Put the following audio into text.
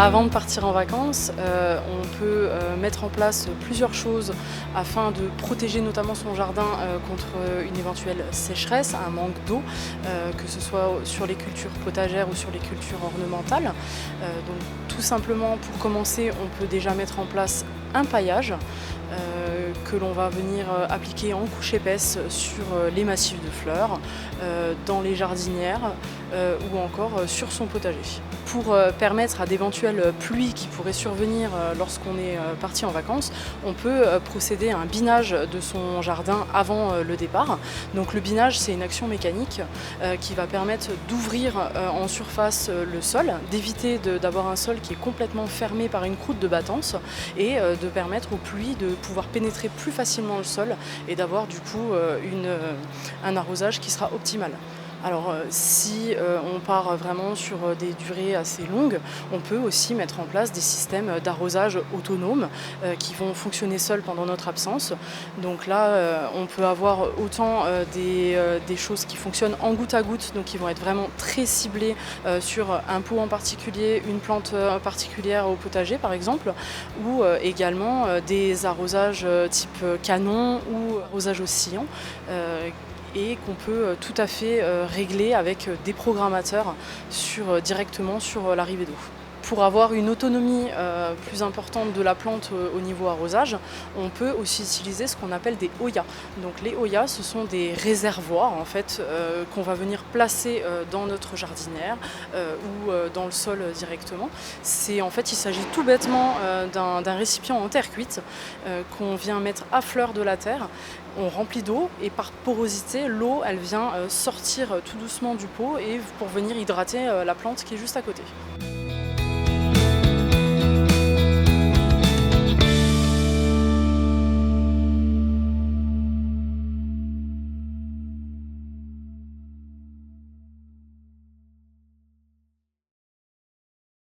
Avant de partir en vacances, on peut mettre en place plusieurs choses afin de protéger notamment son jardin contre une éventuelle sécheresse, un manque d'eau, que ce soit sur les cultures potagères ou sur les cultures ornementales. Donc tout simplement, pour commencer, on peut déjà mettre en place un paillage que l'on va venir appliquer en couche épaisse sur les massifs de fleurs, dans les jardinières ou encore sur son potager. Pour permettre à d'éventuelles pluies qui pourraient survenir lorsqu'on est parti en vacances, on peut procéder à un binage de son jardin avant le départ. Donc le binage, c'est une action mécanique qui va permettre d'ouvrir en surface le sol, d'éviter d'avoir un sol qui est complètement fermé par une croûte de battance et de permettre aux pluies de pouvoir pénétrer plus facilement le sol et d'avoir du coup un arrosage qui sera optimal. Alors si on part vraiment sur des durées assez longues, on peut aussi mettre en place des systèmes d'arrosage autonomes qui vont fonctionner seuls pendant notre absence. Donc là, on peut avoir autant des choses qui fonctionnent en goutte à goutte, donc qui vont être vraiment très ciblées sur un pot en particulier, une plante particulière au potager par exemple, ou également des arrosages type canon ou arrosage oscillant. Et qu'on peut tout à fait régler avec des programmateurs directement sur l'arrivée d'eau. Pour avoir une autonomie plus importante de la plante au niveau arrosage, on peut aussi utiliser ce qu'on appelle des hoyas. Donc les hoyas, ce sont des réservoirs en fait, qu'on va venir placer dans notre jardinière ou dans le sol directement. En fait, il s'agit tout bêtement d'un récipient en terre cuite qu'on vient mettre à fleur de la terre. On remplit d'eau et par porosité, l'eau elle vient sortir tout doucement du pot et pour venir hydrater la plante qui est juste à côté.